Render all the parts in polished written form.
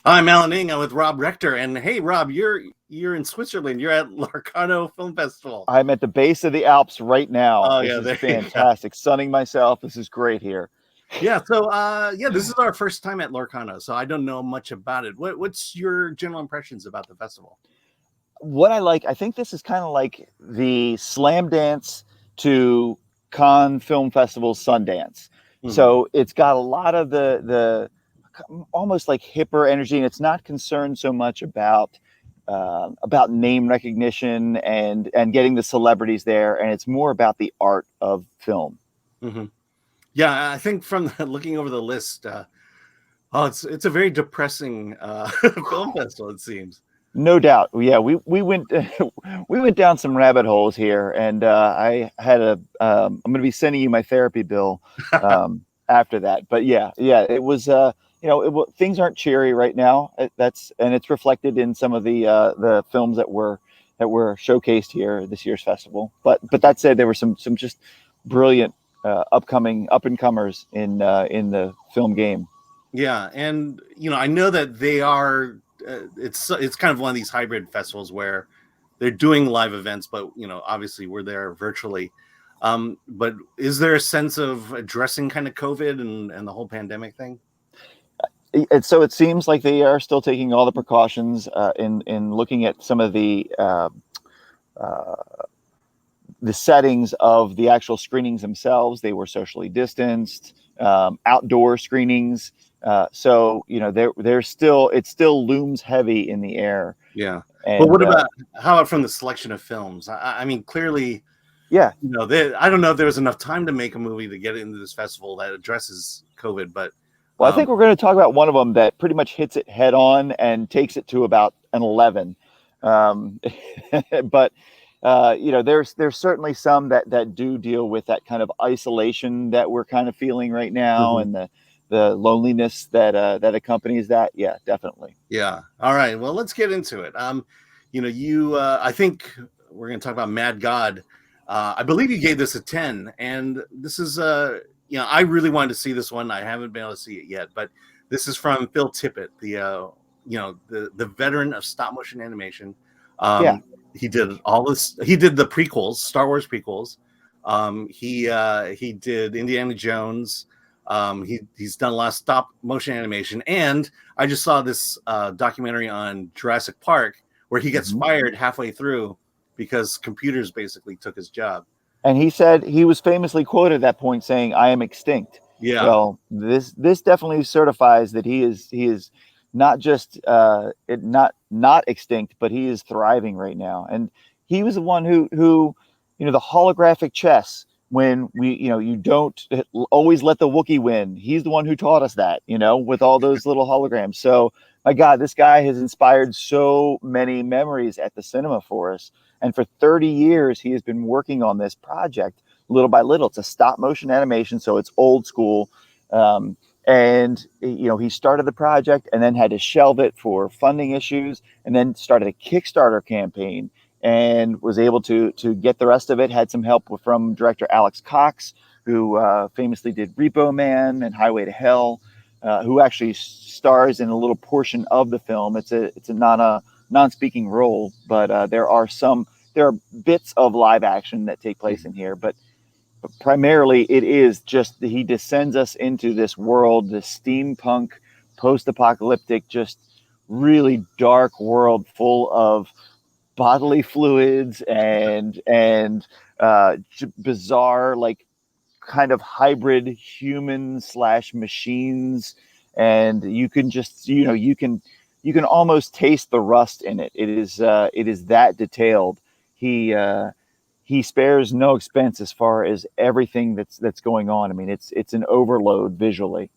I'm Alan Ing. I'm with Rob Rector, and hey, Rob, you're in Switzerland. You're at LOCARNO Film Festival. I'm at the base of the Alps right now. Oh This yeah, is there you go. fantastic. Sunning myself. This is great here. Yeah. So this is our first time at LOCARNO, so I don't know much about it. What's your general impressions about the festival? What I like, I think this is kind of like the slam dance to Cannes Film Festival Sundance. So it's got a lot of the almost like hipper energy, and it's not concerned so much about name recognition and getting the celebrities there, and it's more about the art of film. Mm-hmm. Yeah, I think from looking over the list, it's a very depressing film festival. It seems. No doubt. Yeah, we went we went down some rabbit holes here, and I had I'm going to be sending you my therapy bill after that. But yeah, it was things aren't cheery right now. And it's reflected in some of the films that were showcased here this year's festival. But that said, there were some just brilliant upcoming up and comers in the film game. Yeah, and I know that they are. It's kind of one of these hybrid festivals where they're doing live events, but obviously we're there virtually. But is there a sense of addressing kind of COVID and the whole pandemic thing? So it seems like they are still taking all the precautions in looking at some of the settings of the actual screenings themselves. They were socially distanced, outdoor screenings. So there's still, it still looms heavy in the air. Yeah. And, but what about how about from the selection of films? I mean, clearly, yeah. I don't know if there was enough time to make a movie to get into this festival that addresses COVID, but well, I think we're going to talk about one of them that pretty much hits it head on and takes it to about an 11. But there's certainly some that do deal with that kind of isolation that we're kind of feeling right now, and the loneliness that accompanies that. Yeah, definitely. Yeah. All right. Well, let's get into it. I think we're going to talk about Mad God. I believe you gave this a 10, and this is I really wanted to see this one. I haven't been able to see it yet, but this is from Phil Tippett, the veteran of stop motion animation. He did all this. He did the prequels, Star Wars prequels. He did Indiana Jones. He's done a lot of stop motion animation, and I just saw this documentary on Jurassic Park where he gets fired halfway through because computers basically took his job. And he said, he was famously quoted at that point saying, "I am extinct." Yeah. Well, this definitely certifies that he is not just not extinct, but he is thriving right now. And he was the one who the holographic chess, when you don't always let the Wookiee win. He's the one who taught us that, with all those little holograms. So my God, this guy has inspired so many memories at the cinema for us. And for 30 years, he has been working on this project little by little. It's a stop motion animation, so it's old school. And he started the project and then had to shelve it for funding issues, and then started a Kickstarter campaign and was able to get the rest of it. Had some help from director Alex Cox, who famously did Repo Man and Highway to Hell, who actually stars in a little portion of the film. It's a non-speaking role, but there are bits of live action that take place in here, but primarily it is just he descends us into this world, this steampunk, post-apocalyptic, just really dark world full of bodily fluids and bizarre, like kind of hybrid human/machines, and you can just you can almost taste the rust in it. It is that detailed. He spares no expense as far as everything that's going on. I mean, it's an overload visually.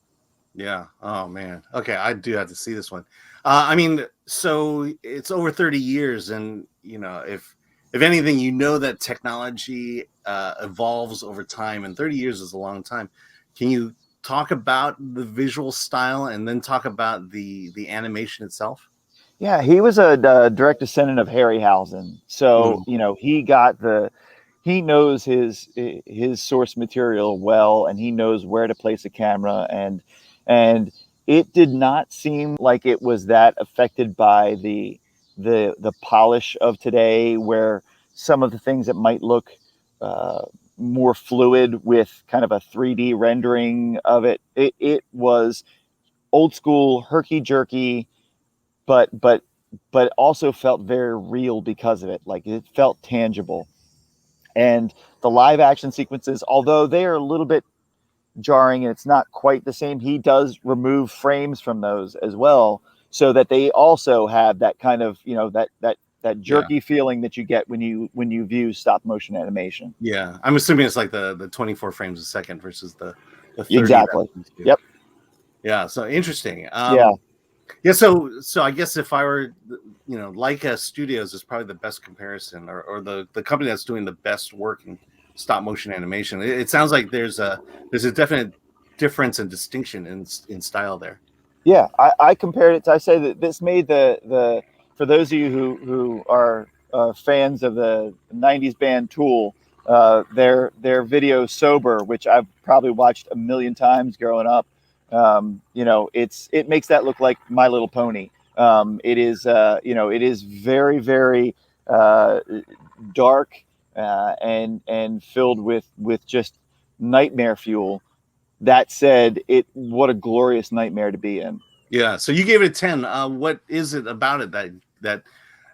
Yeah. Oh man. Okay, I do have to see this one. I mean, so it's over 30 years, and if anything, that technology evolves over time, and 30 years is a long time. Can you talk about the visual style and then talk about the animation itself? Yeah, he was a direct descendant of Harryhausen, so he knows his source material well, and he knows where to place a camera, and it did not seem like it was that affected by the polish of today, where some of the things that might look more fluid with kind of a 3D rendering of it. It was old school, herky jerky, but also felt very real because of it. Like, it felt tangible. And the live action sequences, although they are a little bit jarring and it's not quite the same, he does remove frames from those as well, so that they also have that kind of, that jerky feeling that you get when you view stop motion animation. Yeah, I'm assuming it's like the 24 frames a second versus the 30. Exactly. Yep. Yeah. So interesting. Yeah. Yeah. So I guess if I were, Leica Studios is probably the best comparison, or the company that's doing the best work in stop motion animation. It sounds like there's a definite difference and distinction in style there. Yeah, I compared it to, I say that this made the for those of you who are fans of the 90s band Tool, their video Sober, which I've probably watched a million times growing up, it makes that look like My Little Pony. It is very, very dark and filled with just nightmare fuel. That said, what a glorious nightmare to be in. Yeah. So you gave it a 10. What is it about it that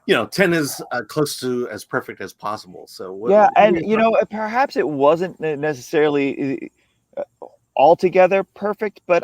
10 is close to as perfect as possible? So perhaps it wasn't necessarily altogether perfect, but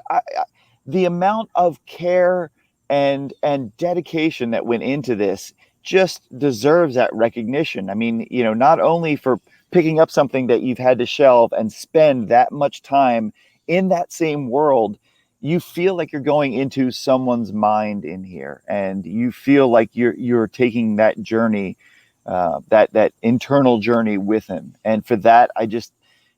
the amount of care and dedication that went into this just deserves that recognition. I mean, not only for picking up something that you've had to shelve and spend that much time in that same world, you feel like you're going into someone's mind in here, and you feel like you're taking that journey, that internal journey with him. And for that, I just,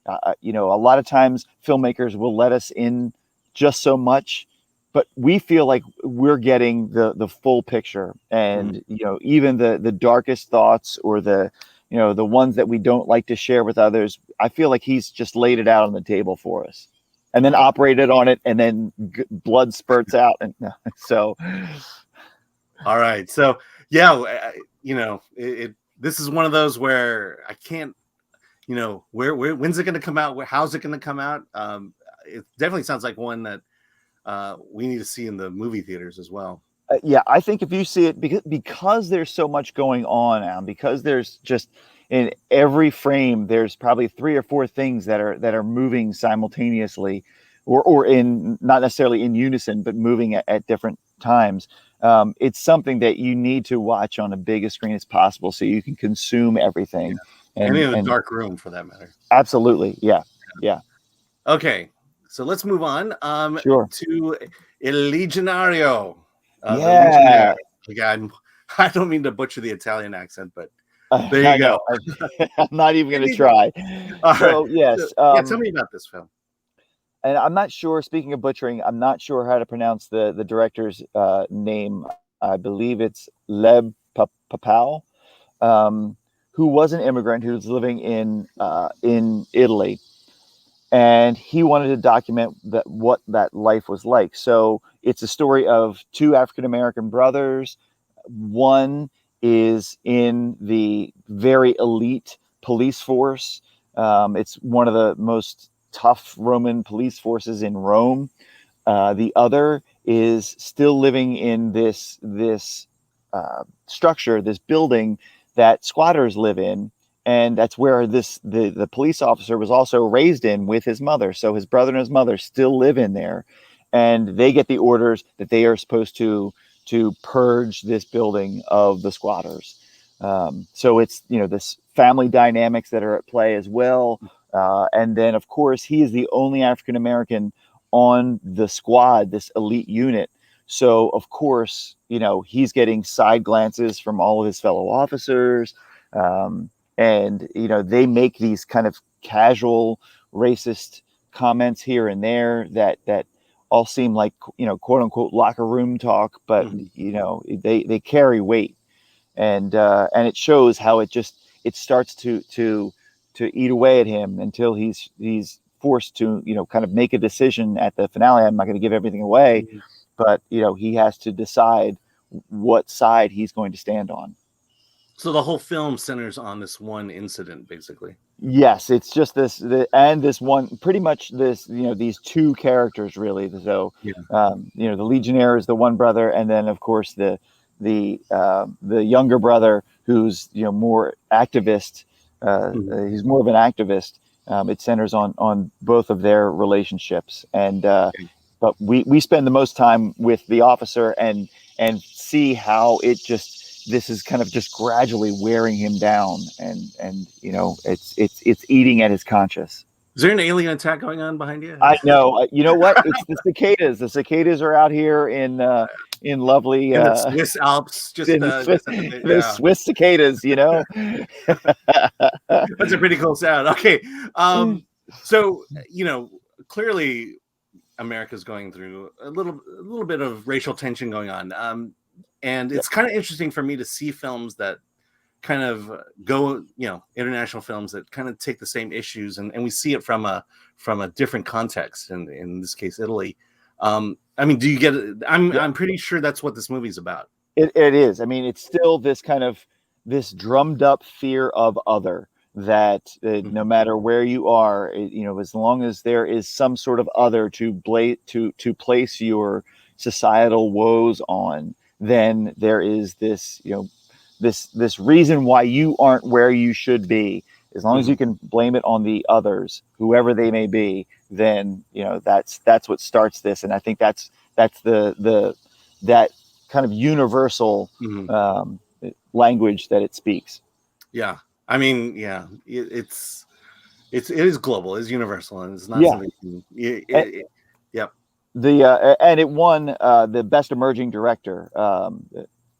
a lot of times filmmakers will let us in just so much, but we feel like we're getting the full picture. And, even the darkest thoughts, or the ones that we don't like to share with others, I feel like he's just laid it out on the table for us, and then operated on it, and then blood spurts out. And so, all right. So yeah, this is one of those where I can't, when's it going to come out? How's it going to come out? It definitely sounds like one that we need to see in the movie theaters as well. Yeah, I think if you see it, because there's so much going on now, because there's just, in every frame, there's probably 3 or 4 things that are moving simultaneously, or in, not necessarily in unison, but moving at different times. It's something that you need to watch on a big a screen as possible, so you can consume everything. Yeah. And in a dark room, for that matter. Absolutely. Yeah. Okay, so let's move on Sure. to El Legionario. Yeah. Again, I don't mean to butcher the Italian accent, but there you go. I'm not even going to try. So, yes. Tell me about this film. And I'm not sure, speaking of butchering, I'm not sure how to pronounce the director's name. I believe it's Leb Papal, who was an immigrant who was living in Italy. And he wanted to document what that life was like. So it's a story of 2 African-American brothers. One is in the very elite police force. It's one of the most tough Roman police forces in Rome. The other is still living in this structure, this building that squatters live in. And that's where the police officer was also raised in with his mother. So his brother and his mother still live in there, and they get the orders that they are supposed to purge this building of the squatters. So it's, this family dynamics that are at play as well. And then, of course, he is the only African American on the squad, this elite unit. So, of course, he's getting side glances from all of his fellow officers. And, they make these kind of casual racist comments here and there that all seem like, quote unquote, locker room talk, but, they carry weight. And it shows how it starts to eat away at him until he's forced to, kind of make a decision at the finale. I'm not going to give everything away, but he has to decide what side he's going to stand on. So the whole film centers on this one incident, basically. Yes, it's just this one, pretty much this, these two characters really. So, the Legionnaire is the one brother, and then of course the younger brother who's more activist. He's more of an activist. It centers on both of their relationships, and but we spend the most time with the officer and see how this is kind of just gradually wearing him down, and it's eating at his conscience. Is there an alien attack going on behind you? I know. You know what? It's the cicadas. The cicadas are out here in lovely in the Swiss Alps, just the Swiss cicadas. That's a pretty cool sound. Okay, so clearly America's going through a little bit of racial tension going on. And it's kind of interesting for me to see films that kind of go, international films that kind of take the same issues, and we see it from a different context. In this case, Italy. I mean, do you get it? I'm pretty sure that's what this movie's about. It is. I mean, it's still this kind of this drummed up fear of other, that no matter where you are, as long as there is some sort of other to place your societal woes on, then there is this, this reason why you aren't where you should be. As long as you can blame it on the others, whoever they may be, then that's what starts this. And I think that's that kind of universal language that it speaks. Yeah, I mean, it is global, it's universal, and it's not something. Yep. And it won the best emerging director.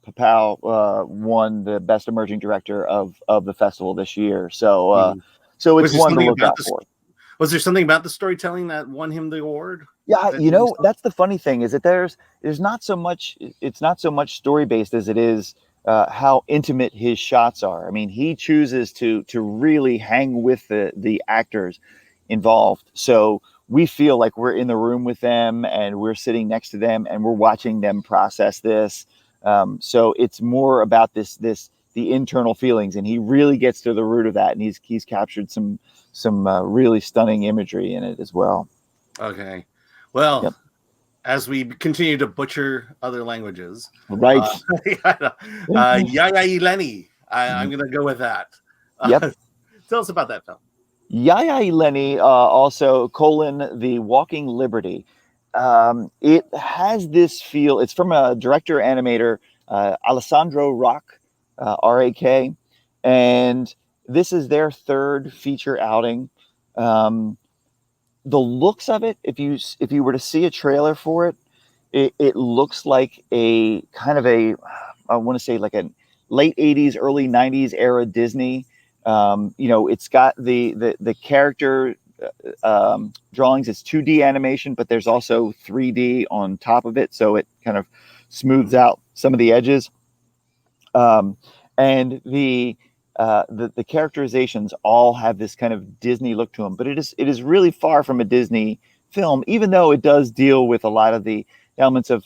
Papao won the best emerging director of the festival this year. So so it's one to look out for. Was there something about the storytelling that won him the award? Yeah, that's the funny thing, is that there's not so much. It's not so much story based as it is how intimate his shots are. I mean, he chooses to really hang with the actors involved. So we feel like we're in the room with them, and we're sitting next to them, and we're watching them process this. So it's more about the internal feelings, and he really gets to the root of that, and he's captured some really stunning imagery in it as well. Okay, well, as we continue to butcher other languages, right? Yaya Lennie. I'm going to go with that. Yep. Tell us about that film. Yaya Lennie, also The Walking Liberty. It has this feel. It's from a director animator, Alessandro Rock, R-A-K, and this is their third feature outing. The looks of it, if you were to see a trailer for it, it looks like a kind of I want to say like a late 80s, early 90s era Disney. It's got the character drawings. It's 2D animation, but there's also 3D on top of it, so it kind of smooths out some of the edges. And the characterizations all have this kind of Disney look to them, but it is really far from a Disney film, even though it does deal with a lot of the elements of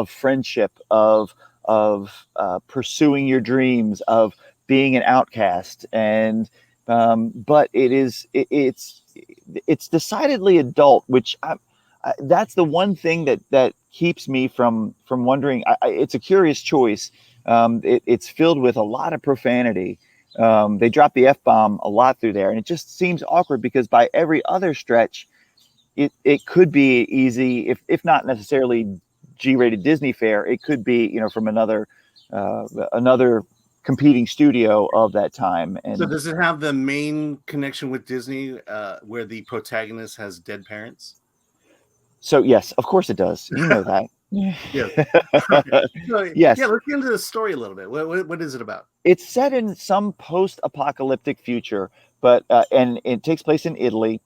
friendship, of pursuing your dreams, of being an outcast, and but it's decidedly adult, which that's the one thing that keeps me from wondering. It's a curious choice. It's filled with a lot of profanity. They drop the F-bomb a lot through there, and it just seems awkward because by every other stretch, it could be easy, if not necessarily G-rated Disney fare. It could be, from another competing studio of that time. And so does it have the main connection with Disney, where the protagonist has dead parents? So yes, of course it does. You know that. Yeah. Yes. Yeah, let's get into the story a little bit. What is it about? It's set in some post-apocalyptic future, but and it takes place in Italy.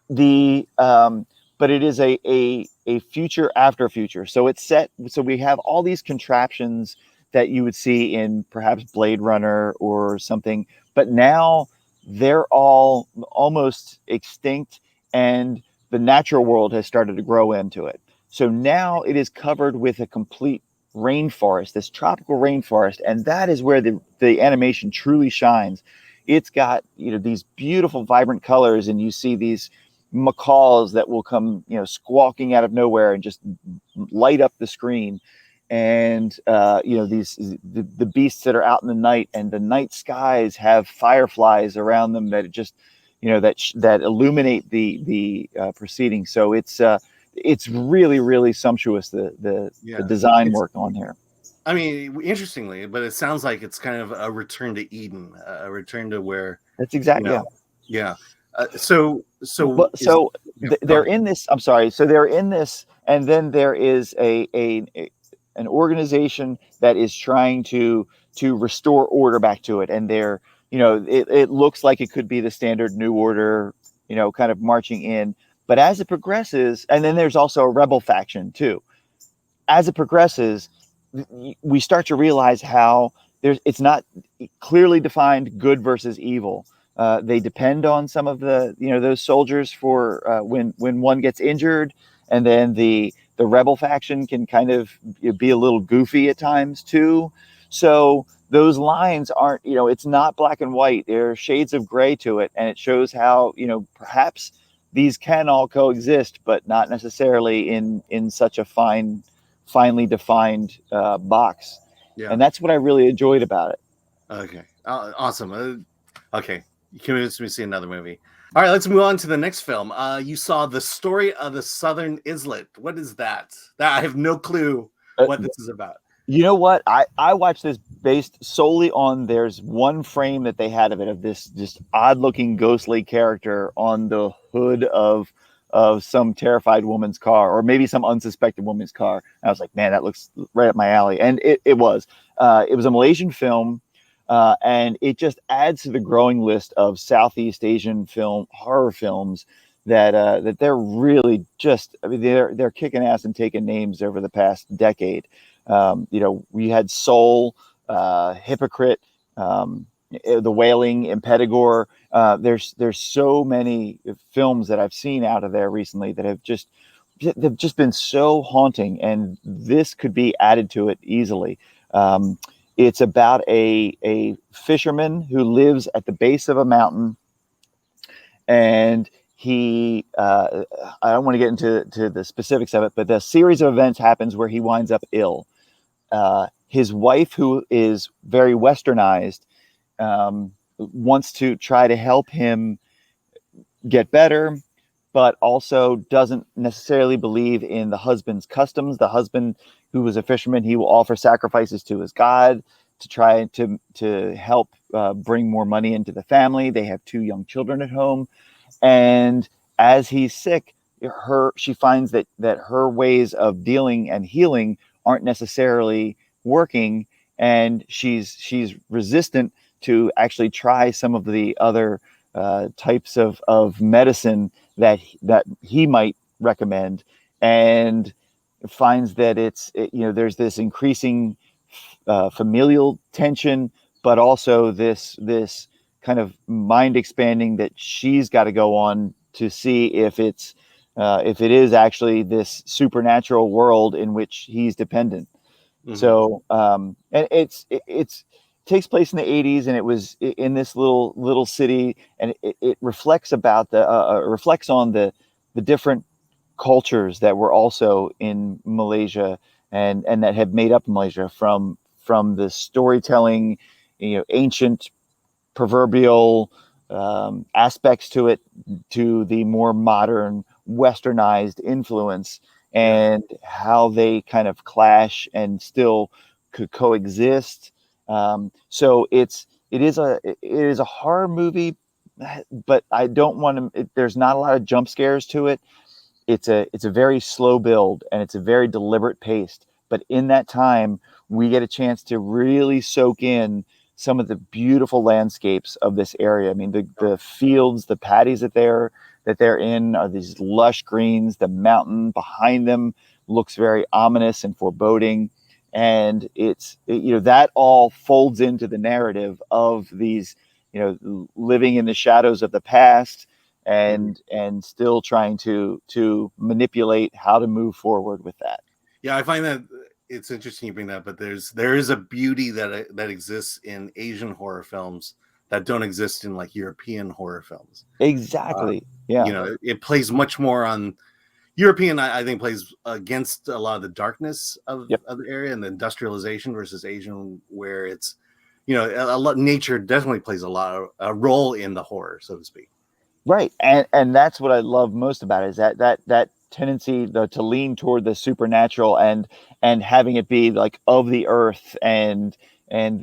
But it is a future after future. So it's set. So we have all these contraptions that you would see in perhaps Blade Runner or something, but now they're all almost extinct, and the natural world has started to grow into it. So now it is covered with a complete rainforest, this tropical rainforest, and that is where the animation truly shines. It's got, these beautiful vibrant colors, and you see these macaws that will come, squawking out of nowhere and just light up the screen. And the beasts that are out in the night, and the night skies have fireflies around them that just that illuminate the proceeding. So it's really, really sumptuous, the design work on here. I mean, interestingly, but it sounds like it's kind of a return to Eden, a return to where that's exactly they're in this. I'm sorry. So they're in this, and then there is an organization that is trying to restore order back to it, and they're it looks like it could be the standard New Order, kind of marching in. But as it progresses, and then there's also a rebel faction too. As it progresses, we start to realize how it's not clearly defined good versus evil. They depend on some of the those soldiers for when one gets injured, and then the rebel faction can kind of be a little goofy at times too. So those lines aren't, it's not black and white. There are shades of gray to it, and it shows how perhaps these can all coexist, but not necessarily in such a finely defined box. And that's what I really enjoyed about it. Okay, awesome. Okay, you convinced me to see another movie. All right, let's move on to the next film. You saw The Story of the Southern Islet. What is that? I have no clue what this is about. You know what? I watched this based solely on there's one frame that they had of it, of this just odd looking ghostly character on the hood of some terrified woman's car, or maybe some unsuspected woman's car. And I was like, man, that looks right up my alley. And it was a Malaysian film. And it just adds to the growing list of Southeast Asian horror films that they're really just, I mean, they're kicking ass and taking names over the past decade. We had Soul, Hypocrite, The Wailing, Impetigore. There's so many films that I've seen out of there recently that they've just been so haunting, and this could be added to it easily. It's about a fisherman who lives at the base of a mountain, and he I don't want to get into the specifics of it, but the series of events happens where he winds up ill. His wife, who is very westernized, wants to try to help him get better, but also doesn't necessarily believe in the husband's customs. The husband, who was a fisherman, he will offer sacrifices to his god to try to help bring more money into the family. They have 2 young children at home. And as he's sick, she finds that her ways of dealing and healing aren't necessarily working, and she's resistant to actually try some of the other types of medicine that he might recommend, and finds that there's this increasing familial tension, but also this kind of mind expanding that she's got to go on to see if it is actually this supernatural world in which he's dependent. Mm-hmm. So and it takes place in the 80s, and it was in this little city, and it reflects about reflects on the different cultures that were also in Malaysia and that have made up Malaysia, from the storytelling, ancient proverbial aspects to it, to the more modern westernized influence, and how they kind of clash and still could coexist. So it is a horror movie, but I don't want to. There's not a lot of jump scares to it. It's a very slow build, and it's a very deliberate pace. But in that time, we get a chance to really soak in some of the beautiful landscapes of this area. I mean, the fields, the paddies that they're in are these lush greens. The mountain behind them looks very ominous and foreboding. And that all folds into the narrative of these, living in the shadows of the past, and still trying to manipulate how to move forward with that. Yeah, I find that it's interesting you bring that, but there is a beauty that exists in Asian horror films that don't exist in like European horror films. Exactly. Yeah. It plays much more on European. I think plays against a lot of the darkness of the area and the industrialization versus Asian, where it's a lot. Nature definitely plays a role in the horror, so to speak. Right, and that's what I love most about it, is that tendency to lean toward the supernatural and having it be like of the earth and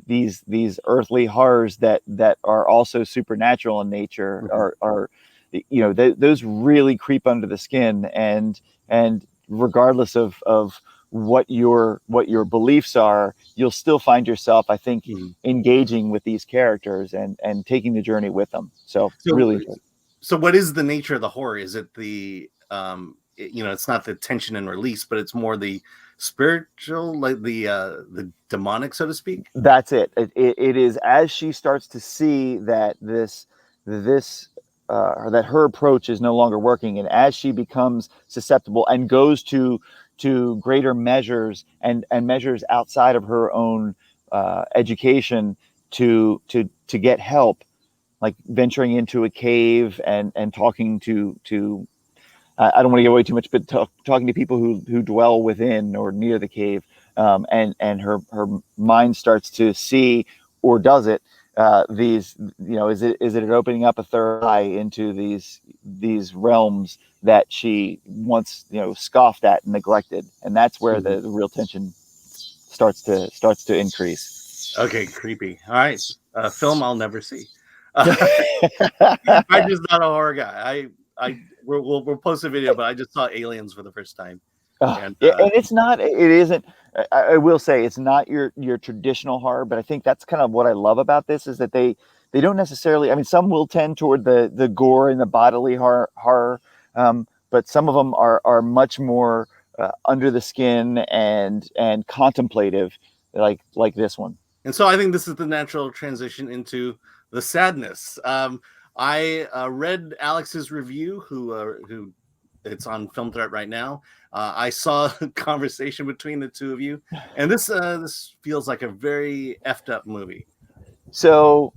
these earthly horrors that are also supernatural in nature are those really creep under the skin, and regardless of what your beliefs are, you'll still find yourself, I think, engaging with these characters and taking the journey with them. So really enjoy it. So what is the nature of the horror? Is it the it's not the tension and release, but it's more the spiritual, like the demonic, so to speak? That's it. It is, as she starts to see that that her approach is no longer working, and as she becomes susceptible and goes to greater measures and measures outside of her own education to get help, like venturing into a cave and talking to I don't want to give away too much, but talking to people who dwell within or near the cave, and her mind starts to see, or does it, these, is it opening up a third eye into these realms that she once scoffed at and neglected, and that's where the real tension starts to increase. Okay, creepy. All right, film I'll never see. I'm just not a horror guy. We'll post a video, but I just saw Aliens for the first time. And it isn't, I will say, it's not your traditional horror, but I think that's kind of what I love about this, is that they don't necessarily, I mean, some will tend toward the gore and the bodily horror, but some of them are much more under the skin and contemplative, like this one. And so I think this is the natural transition into the sadness. I read Alex's review, who it's on Film Threat right now. I saw a conversation between the two of you, and this feels like a very effed up movie. So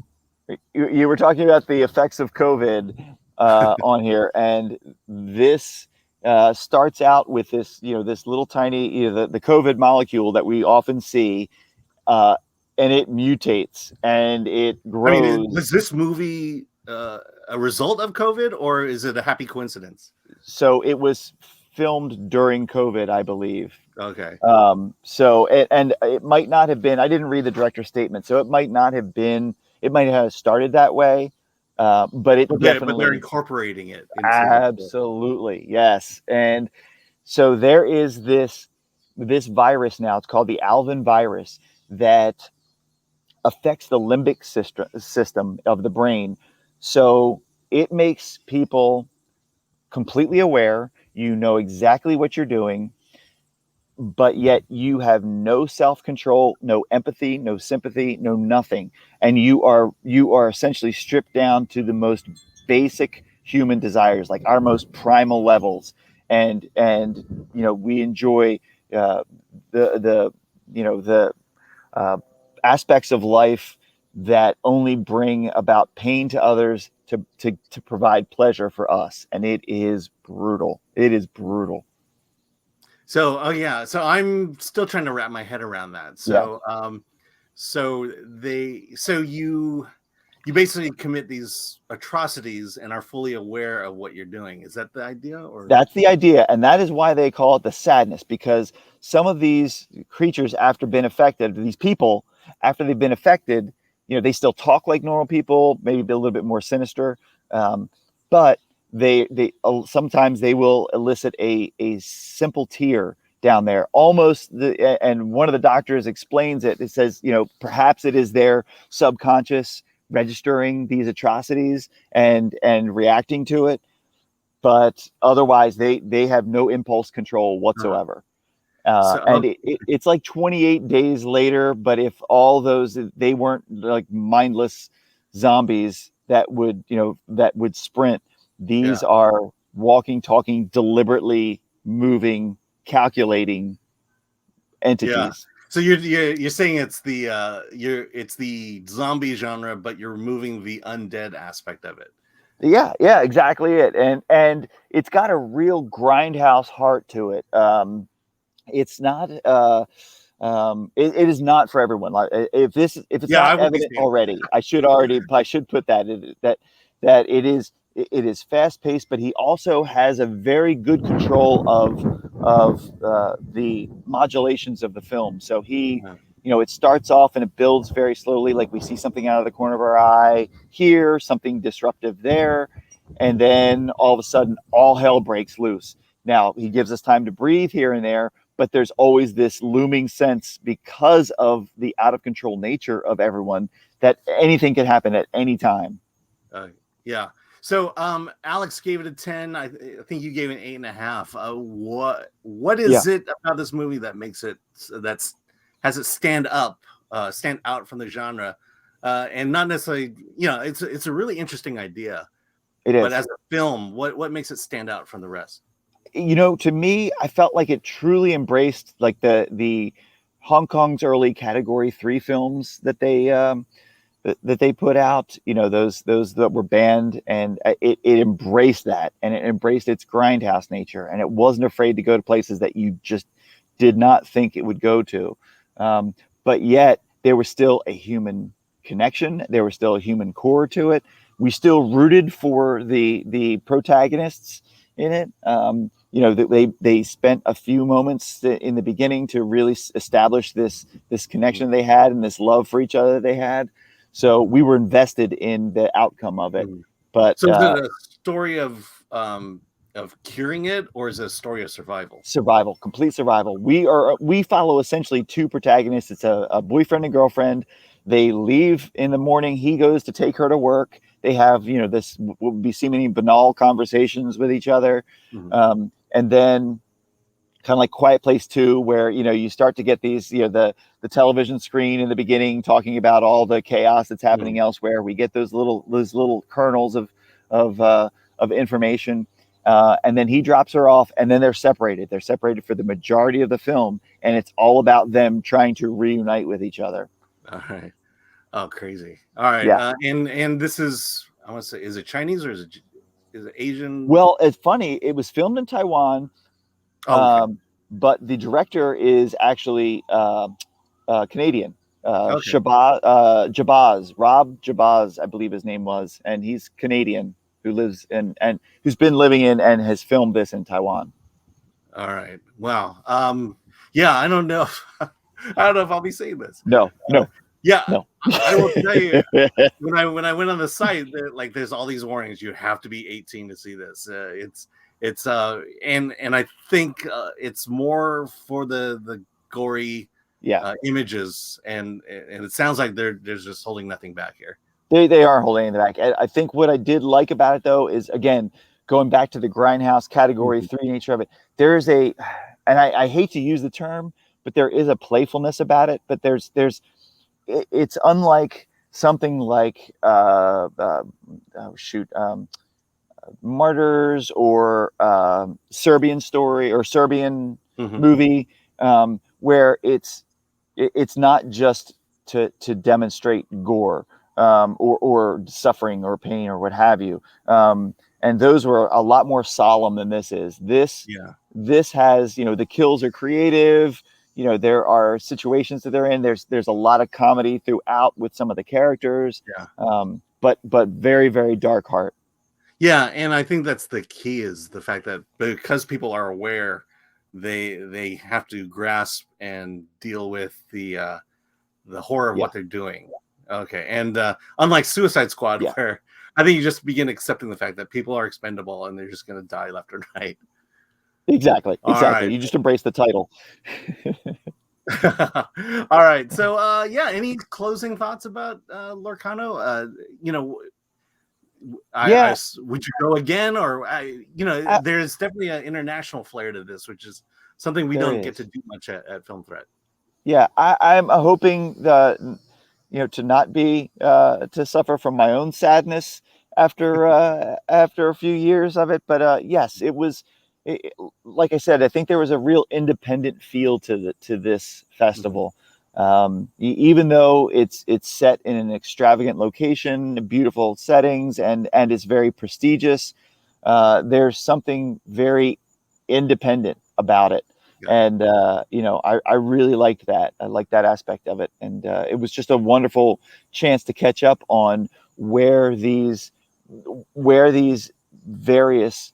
you were talking about the effects of COVID on here, and this starts out with this this little tiny the COVID molecule that we often see, and it mutates and it grows. I mean, was this movie a result of COVID, or is it a happy coincidence? So it was filmed during COVID, I believe. Okay. So and it might not have been, I didn't read the director's statement, so it might not have been, it might have started that way, but they're incorporating it into absolutely, yes. And so there is this virus now, it's called the Alvin virus, that affects the limbic system of the brain. So it makes people completely aware, you know exactly what you're doing, but yet you have no self-control, no empathy, no sympathy, no nothing. And you are essentially stripped down to the most basic human desires, like our most primal levels. And we enjoy the aspects of life that only bring about pain to others to provide pleasure for us. And it is brutal. It is brutal. So, so I'm still trying to wrap my head around that. So, you basically commit these atrocities and are fully aware of what you're doing. Is that the idea? Or that's the idea, and that is why they call it the sadness, because some of these creatures, after being affected, these people, after they've been affected, they still talk like normal people, maybe a little bit more sinister, but they sometimes they will elicit a simple tear down there, almost and one of the doctors explains it. It says, perhaps it is their subconscious registering these atrocities and reacting to it, but otherwise they have no impulse control whatsoever. And it's like 28 days later, but if all those, they weren't like mindless zombies that would sprint, Yeah. These are walking, talking, deliberately moving, calculating Yeah. entities. So you're saying it's the zombie genre, but you're removing the undead aspect of it. Yeah, exactly it. And it's got a real grindhouse heart to it. It's not it is not for everyone. Like if it's Yeah, I not will be evident seeing already, it. I should put that in, that it is fast paced, but he also has a very good control of the modulations of the film. So he, Yeah. it starts off and it builds very slowly, like we see something out of the corner of our eye here, something disruptive there, and then all of a sudden all hell breaks loose. Now he gives us time to breathe here and there, but there's always this looming sense, because of the out of control nature of everyone, that anything can happen at any time. Yeah. So Alex gave it a 10. I think you gave it an 8.5. What Yeah. is it about this movie that makes it has it stand out from the genre? And not necessarily, it's a really interesting idea. It But is. as a film, what makes it stand out from the rest? To me, I felt like it truly embraced like the Hong Kong's early Category 3 films that they put out, those that were banned, and it embraced that, and it embraced its grindhouse nature, and it wasn't afraid to go to places that you just did not think it would go to. But yet there was still a human connection. There was still a human core to it. We still rooted for the protagonists in it. They spent a few moments in the beginning to really establish this connection they had and this love for each other they had. So we were invested in the outcome of it. But So is it a story of curing it, or is it a story of survival? survival, complete survival. We follow essentially two protagonists. It's a boyfriend and girlfriend. They leave in the morning. He goes to take her to work. They have, this would be seemingly banal conversations with each other. And then kind of like Quiet Place 2, where you start to get these, the television screen in the beginning talking about all the chaos that's happening elsewhere. We get those little kernels of information, and then he drops her off, and then they're separated. They're separated for the majority of the film, and it's all about them trying to reunite with each other. All right. Oh, crazy. All right. Yeah. And this is, I want to say, is it Chinese or is it Asian? Well, it's funny. It was filmed in Taiwan. Okay. But the director is actually Canadian. Okay. Jabaz, Rob Jabaz, I believe his name was, and he's Canadian, who lives and who's been living in and has filmed this in Taiwan. All right. Wow. Yeah, I don't know. I don't know if I'll be seeing this. No. Yeah. No. I will tell you, when I went on the site, like there's all these warnings. You have to be 18 to see this. It's and I think it's more for the gory images, and it sounds like they're just holding nothing back here. They are holding it back. I think what I did like about it, though, is again going back to the grindhouse Category 3 nature of it. There is and I hate to use the term, but there is a playfulness about it. But it's unlike something like Martyrs or Serbian Story or Serbian movie, where it's not just to demonstrate gore or suffering or pain or what have you. And those were a lot more solemn than this is. This has, the kills are creative. There are situations that they're in. There's a lot of comedy throughout with some of the characters. But very, very dark heart. Yeah, and I think that's the key, is the fact that because people are aware, they have to grasp and deal with the horror of what they're doing. Okay, and unlike Suicide Squad, where I think you just begin accepting the fact that people are expendable and they're just going to die left and right. Exactly. Right. You just embrace the title. All right. So, any closing thoughts about Lorcano? Would you go again, or there's definitely an international flair to this, which is something we don't get to do much at Film Threat. Yeah, I'm hoping that to not be to suffer from my own sadness after a few years of it. But yes, it was. Like I said, I think there was a real independent feel to this festival. Even though it's set in an extravagant location, beautiful settings, and it's very prestigious, there's something very independent about it. Yeah. And I really liked that. I liked that aspect of it, and it was just a wonderful chance to catch up on where these various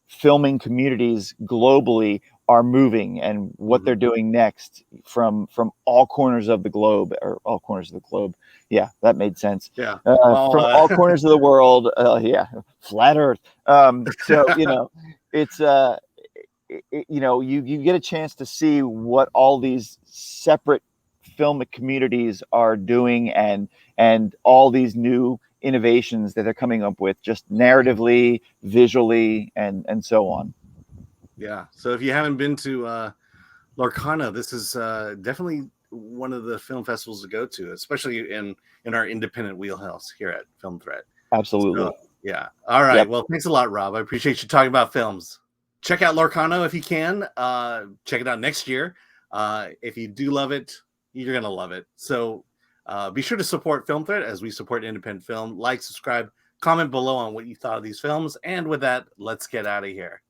filming communities globally are moving and what they're doing next from all corners of the globe, or all corners of the globe. Yeah, that made sense. Yeah. From all corners of the world. Yeah, flat Earth. So it's you get a chance to see what all these separate filmic communities are doing, and all these new innovations that they're coming up with, just narratively, visually, and so on. Yeah. So if you haven't been to LOCARNO, this is definitely one of the film festivals to go to, especially in our independent wheelhouse here at Film Threat. Absolutely. So, yeah. All right. Yep. Well, thanks a lot, Rob. I appreciate you talking about films. Check out LOCARNO if you can. Check it out next year. If you do love it, you're going to love it. So be sure to support Film Threat as we support independent film. Like, subscribe, comment below on what you thought of these films. And with that, let's get out of here.